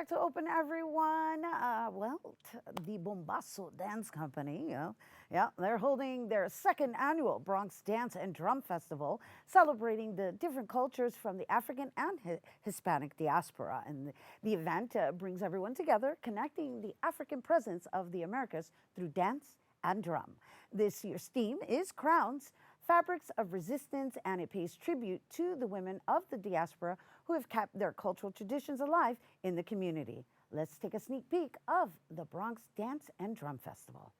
back to open, everyone. The Bombazo Dance Company, they're holding their second annual Bronx Dance and Drum Festival, celebrating the different cultures from the African and Hispanic diaspora. And the event brings everyone together, connecting the African presence of the Americas through dance and drum. This year's theme is CROWNS, Fabrics of Resistance, and it pays tribute to the women of the diaspora who have kept their cultural traditions alive in the community. Let's take a sneak peek of the Bronx Dance and Drum Festival.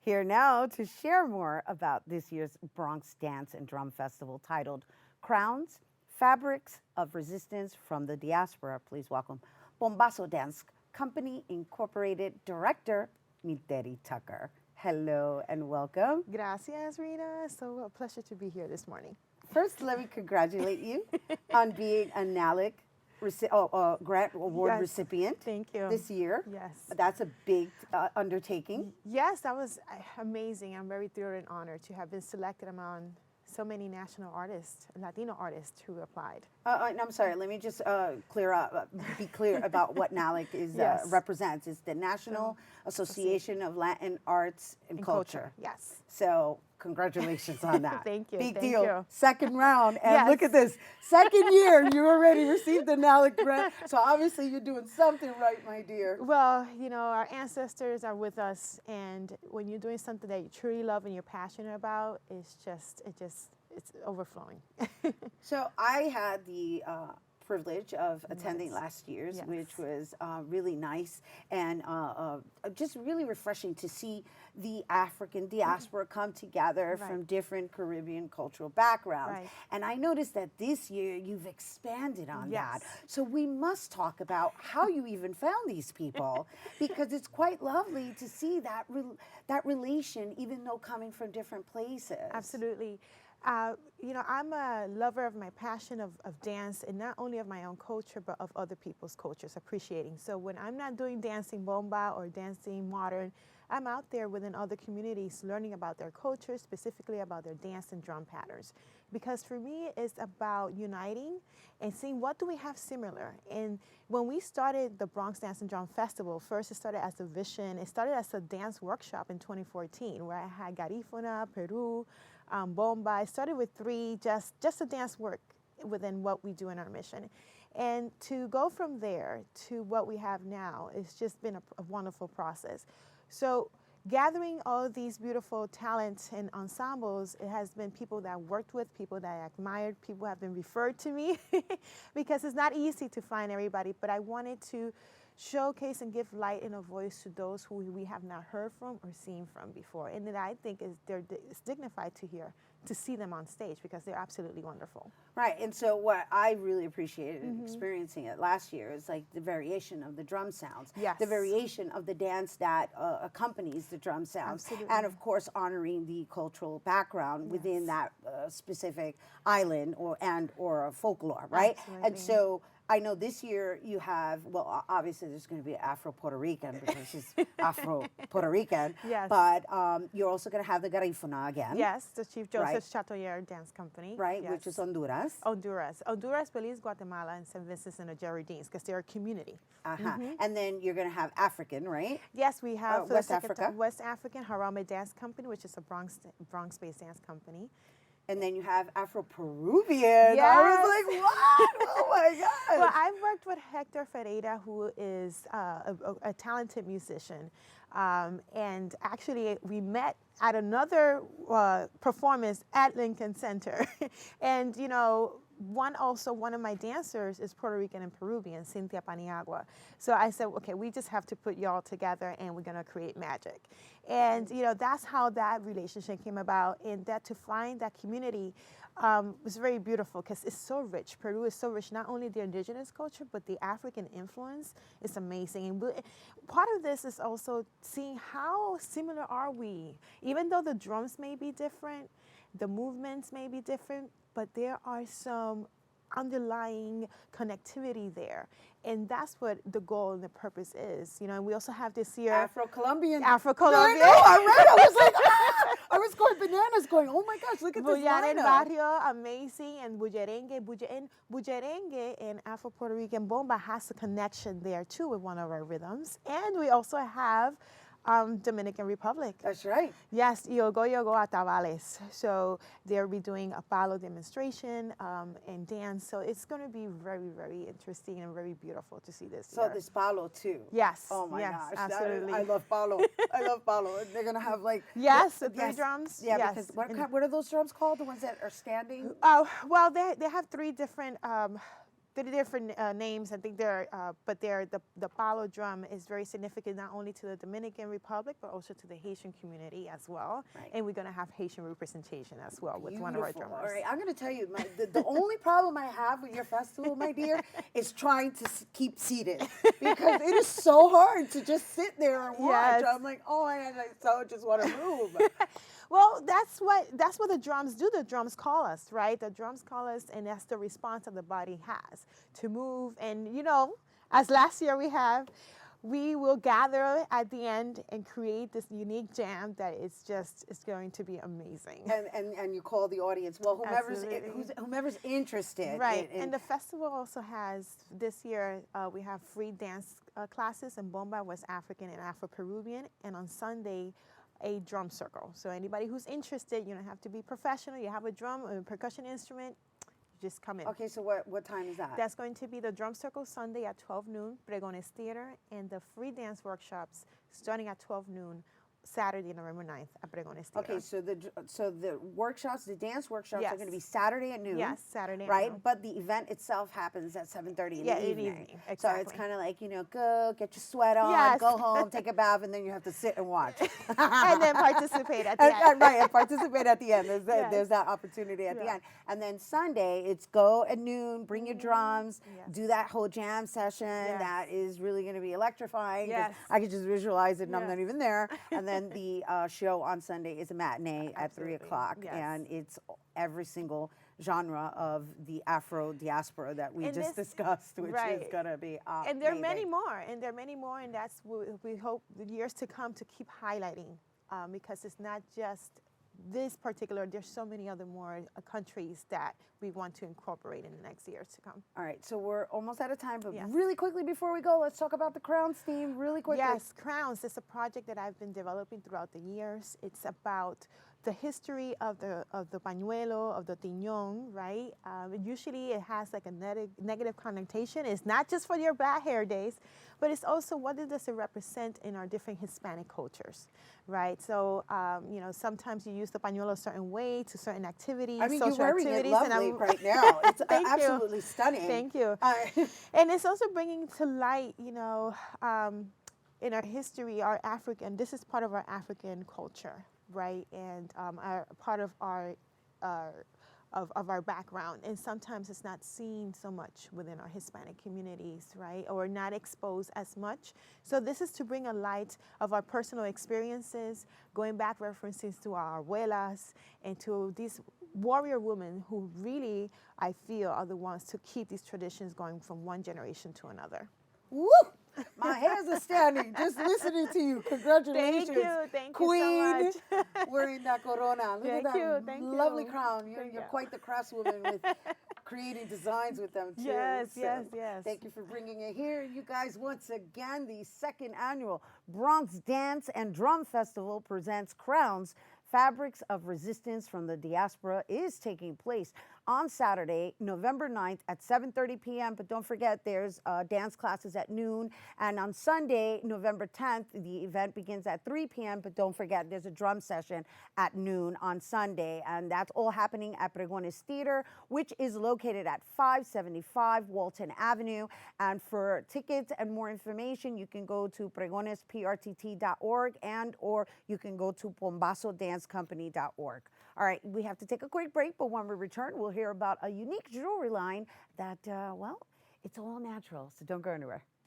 Here now to share more about this year's Bronx Dance and Drum Festival titled CROWNS, Fabrics of Resistance from the Diaspora. Please welcome Bombazo Dance Company Incorporated Director, Milteri Tucker. Hello and welcome. Gracias, Rhina. So a pleasure to be here this morning. First, let me congratulate you on being a NALIC grant award recipient. Thank you. This year. Yes. That's a big undertaking. Yes, that was amazing. I'm very thrilled and honored to have been selected among so many national artists, Latino artists who applied. I'm sorry, let me just be clear about what NALIC is, represents. It's the National Association of Latin Arts and Culture. Yes. So congratulations on that. Thank you. Big Thank deal. you. Second round, and look at this. Second year, you already received the NALIC grant. So obviously you're doing something right, my dear. Well, you know, our ancestors are with us, and when you're doing something that you truly love and you're passionate about, it's overflowing. So I had the privilege of attending last year's, which was really nice and just really refreshing to see the African diaspora come together from different Caribbean cultural backgrounds. And I noticed that this year you've expanded on that. So we must talk about how you even found these people, because it's quite lovely to see that relation, even though coming from different places. Absolutely. You know, I'm a lover of my passion of dance, and not only of my own culture, but of other people's cultures, appreciating. So when I'm not doing dancing bomba or dancing modern, I'm out there within other communities learning about their cultures, specifically about their dance and drum patterns. Because for me, it's about uniting and seeing what do we have similar. And when we started the Bronx Dance and Drum Festival, first it started as a vision. It started as a dance workshop in 2014, where I had Garifuna, Peru, bomba. I started with 3, just a dance work within what we do in our mission. And to go from there to what we have now, it's just been a wonderful process. So gathering all of these beautiful talents and ensembles, it has been people that I worked with, people that I admired, people have been referred to me because it's not easy to find everybody, but I wanted to showcase and give light and a voice to those who we have not heard from or seen from before. And that I think it's dignified to see them on stage, because they're absolutely wonderful. Right, and so what I really appreciated in experiencing it last year is like the variation of the drum sounds, the variation of the dance that accompanies the drum sounds, and of course honoring the cultural background within that specific island or folklore, right? Absolutely. And so I know this year you have, well, obviously there's going to be Afro-Puerto Rican because she's Afro-Puerto Rican, but you're also going to have the Garifuna again. Yes, the Chief Joseph Chatoyer Dance Company. Right, which is Honduras. Honduras, Belize, Guatemala, and St. Vincent and the Grenadines, because they're a community. And then you're going to have African, right? Yes, we have West Africa. West African Harame Dance Company, which is a Bronx-based dance company. And then you have Afro-Peruvian. Yes. I was like, what? Oh my God. Well, I've worked with Hector Ferreira, who is a talented musician. And actually, we met at another performance at Lincoln Center. And, you know, one of my dancers is Puerto Rican and Peruvian, Cynthia Paniagua. So I said, okay, we just have to put y'all together and we're gonna create magic. And you know, that's how that relationship came about, and that to find that community was very beautiful because it's so rich. Peru is so rich, not only the indigenous culture, but the African influence is amazing. And part of this is also seeing how similar are we. Even though the drums may be different, the movements may be different, but there are some underlying connectivity there. And that's what the goal and the purpose is. And we also have this year Afro-Colombian. Afro-Colombian. I read. I was like, ah! I was going bananas going, oh my gosh, look at this Bullar el lineup. Barrio, amazing, and Bullerengue. Bullerengue and Afro-Puerto Rican Bomba has a connection there too with one of our rhythms. And we also have Dominican Republic. That's right. Yes, Yogo Atabales. So they'll be doing a palo demonstration and dance. So it's going to be very, very interesting and very beautiful to see this. So this palo too. Yes. Oh my yes, gosh. absolutely. I love palo. I love palo. They're going to have like. Yes, the three drums. Yeah, yes. because what are those drums called? The ones that are standing? Well, they have three different names. I think but the palo drum is very significant not only to the Dominican Republic but also to the Haitian community as well. Right. And we're going to have Haitian representation as well with one of our drummers. All right, I'm going to tell you, the only problem I have with your festival, my dear, is trying to keep seated because it is so hard to just sit there and watch. Yes. I'm like, oh my gosh, I so just want to move. Well, that's what the drums do. The drums call us, right? The drums call us, and that's the response that the body has to move. And as last year we will gather at the end and create this unique jam that is going to be amazing. And you call the audience. Well, whomever's interested. Right. And the festival also has this year we have free dance classes, and Bomba was African and Afro-Peruvian, and on Sunday a drum circle. So anybody who's interested, you don't have to be professional. You have a drum or a percussion instrument, you just come in. Okay, so what time is that? That's going to be the drum circle Sunday at 12 noon, Pregones Theater, and the free dance workshops starting at 12 noon, Saturday, November 9th at Pregones Theater. Okay, so the workshops, the dance workshops Yes. are going to be Saturday at noon. Yes, Saturday at right? noon. But the event itself happens at 7:30 in the evening. Exactly. So it's kind of like, go get your sweat on, Yes. go home, take a bath, and then you have to sit and watch. And then participate at the end. Right, and participate at the end. Yes. There's that opportunity at the Yeah. end. And then Sunday, it's go at noon, bring your drums, Yes. do that whole jam session. Yes. That is really going to be electrifying. 'Cause Yes. I could just visualize it, and I'm Yes. not even there. And then the show on Sunday is a matinee at 3 Absolutely. o'clock. Yes. And it's every single genre of the Afro diaspora that we And just this- discussed, which is right. going to be And there are many amazing. more, and that's what we hope the years to come to keep highlighting, because it's not just this particular, there's so many other more countries that we want to incorporate in the next years to come. All right, so we're almost out of time, but Yes. really quickly before we go, let's talk about the CROWNS theme really quickly. Yes, CROWNS is a project that I've been developing throughout the years. It's about the history of the pañuelo, of the tiñón, right? Usually it has like a negative connotation. It's not just for your bad hair days, but it's also what does it represent in our different Hispanic cultures, right? So, sometimes you use the pañuelo a certain way to certain activities, I mean, social you're wearing activities. it lovely right now. It's Thank you. absolutely stunning. Thank you. And it's also bringing to light, in our history, our African, this is part of our African culture, right? And part of our background. And sometimes it's not seen so much within our Hispanic communities, right? Or not exposed as much. So this is to bring a light of our personal experiences, going back references to our abuelas and to these warrior women who really, I feel, are the ones to keep these traditions going from one generation to another. Woo! My hairs are standing just listening to you. Congratulations. Thank Queen, you so much. wearing that corona. Look Thank at that thank lovely you. crown. You're Thank you. quite the craftswoman with creating designs with them too. Yes, So yes, yes. Thank you for bringing it here. You guys, once again, the second annual Bronx Dance and Drum Festival presents CROWNS. Fabrics of Resistance from the Diaspora is taking place on Saturday, November 9th at 7:30 p.m. But don't forget, there's dance classes at noon. And on Sunday, November 10th, the event begins at 3 p.m. But don't forget, there's a drum session at noon on Sunday. And that's all happening at Pregones Theater, which is located at 575 Walton Avenue. And for tickets and more information, you can go to pregonesprtt.org or you can go to bombazodance.co.org. All right, we have to take a quick break, but when we return, we'll hear about a unique jewelry line that, well, it's all natural, so don't go anywhere.